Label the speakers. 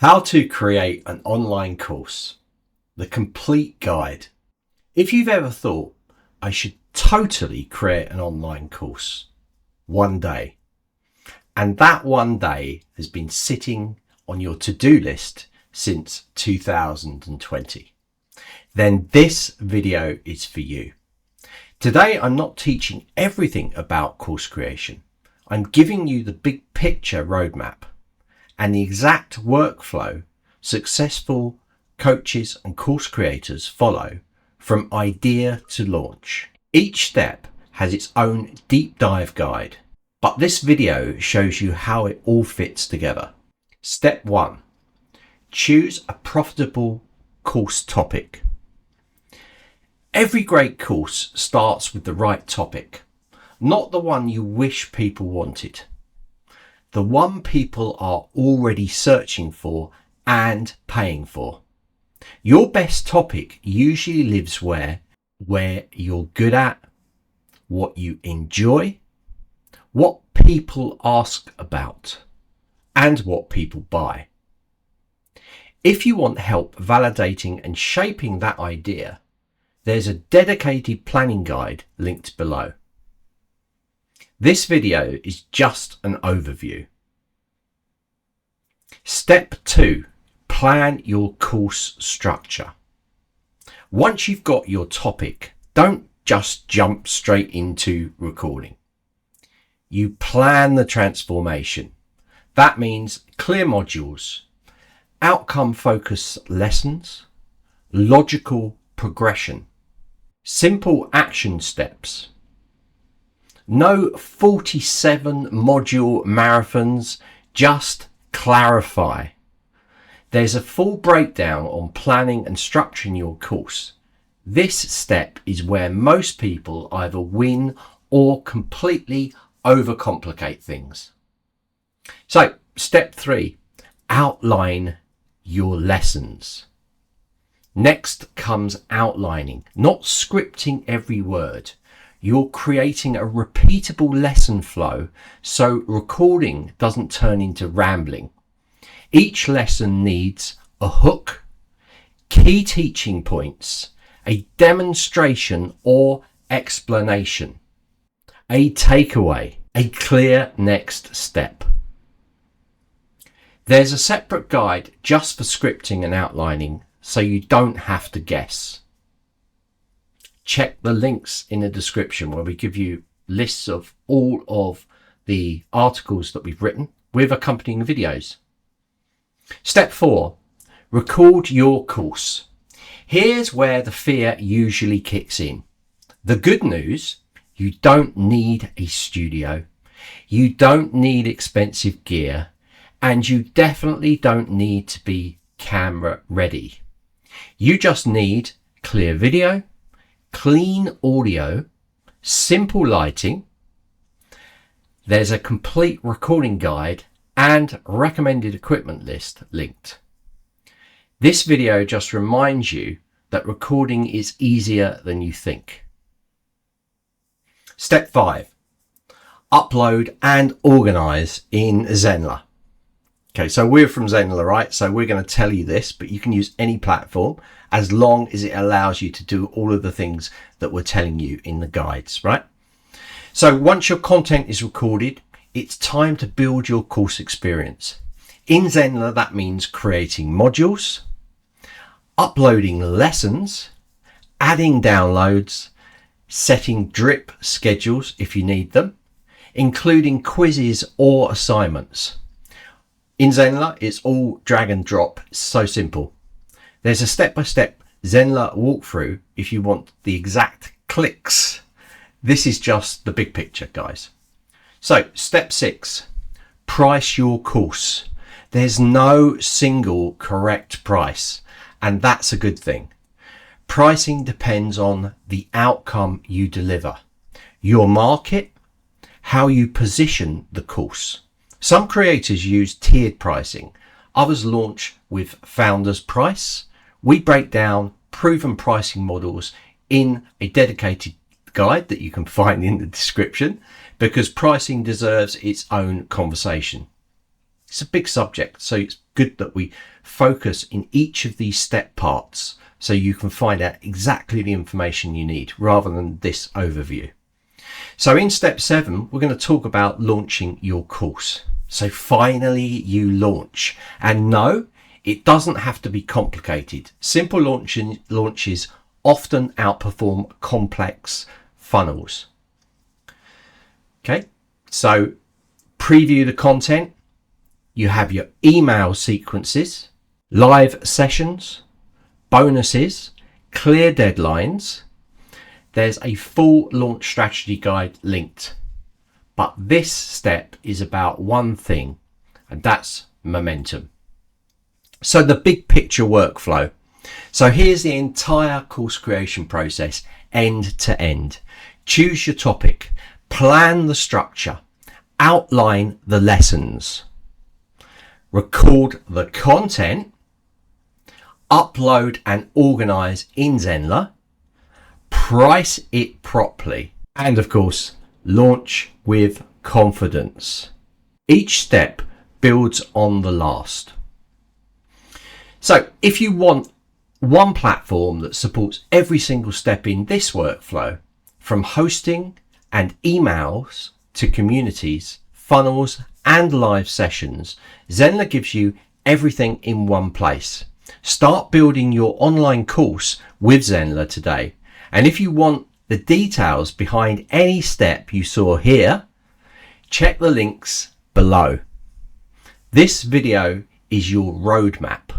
Speaker 1: How to create an online course, the complete guide. If you've ever thought, I should totally create an online course one day, and that one day has been sitting on your to-do list since 2020, then this video is for you. Today, I'm not teaching everything about course creation. I'm giving you the big picture roadmap and the exact workflow successful coaches and course creators follow from idea to launch. Each step has its own deep dive guide, but this video shows you how it all fits together. Step 1. Choose a profitable course topic. Every great course starts with the right topic, not the one you wish people wanted. The one people are already searching for and paying for. Your best topic usually lives where you're good at, what you enjoy, what people ask about, and what people buy. If you want help validating and shaping that idea, there's a dedicated planning guide linked below. This video is just an overview. Step 2. Plan your course structure. Once you've got your topic, don't just jump straight into recording. You plan the transformation. That means clear modules, outcome-focused lessons, logical progression, simple action steps. No 47 module marathons, just clarify. There's a full breakdown on planning and structuring your course. This step is where most people either win or completely overcomplicate things. So, step 3, outline your lessons. Next comes outlining, not scripting every word. You're creating a repeatable lesson flow so recording doesn't turn into rambling. Each lesson needs a hook, key teaching points, a demonstration or explanation, a takeaway, a clear next step. There's a separate guide just for scripting and outlining so you don't have to guess. Check the links in the description where we give you lists of all of the articles that we've written with accompanying videos. Step 4. Record your course. Here's where the fear usually kicks in. The good news, you don't need a studio, you don't need expensive gear, and you definitely don't need to be camera ready. You just need clear video, clean audio, simple lighting. There's a complete recording guide and recommended equipment list linked. This video just reminds you that recording is easier than you think. Step 5. Upload and organize in Zenler. Okay, so we're from Zenler, right? So we're going to tell you this, but you can use any platform as long as it allows you to do all of the things that we're telling you in the guides, right? So once your content is recorded, it's time to build your course experience. In Zenler, that means creating modules, uploading lessons, adding downloads, setting drip schedules if you need them, including quizzes or assignments. In Zenler, it's all drag and drop, so simple. There's a step-by-step Zenler walkthrough if you want the exact clicks. This is just the big picture, guys. So, step 6, price your course. There's no single correct price, and that's a good thing. Pricing depends on the outcome you deliver, your market, how you position the course. Some creators use tiered pricing, others launch with founder's price. We break down proven pricing models in a dedicated guide that you can find in the description because pricing deserves its own conversation. It's a big subject, so it's good that we focus in each of these step parts so you can find out exactly the information you need rather than this overview. So in step 7, we're going to talk about launching your course. So finally you launch. And no, it doesn't have to be complicated. Simple launches often outperform complex funnels. Okay, so preview the content. You have your email sequences, live sessions, bonuses, clear deadlines. There's a full launch strategy guide linked. But this step is about one thing, and that's momentum. So the big picture workflow. So here's the entire course creation process, end to end. Choose your topic, plan the structure, outline the lessons, record the content, upload and organize in Zenler, price it properly, and of course, launch with confidence. Each step builds on the last. So if you want one platform that supports every single step in this workflow, from hosting and emails to communities, funnels and live sessions, Zenler gives you everything in one place. Start building your online course with Zenler today. And if you want the details behind any step you saw here, check the links below. This video is your roadmap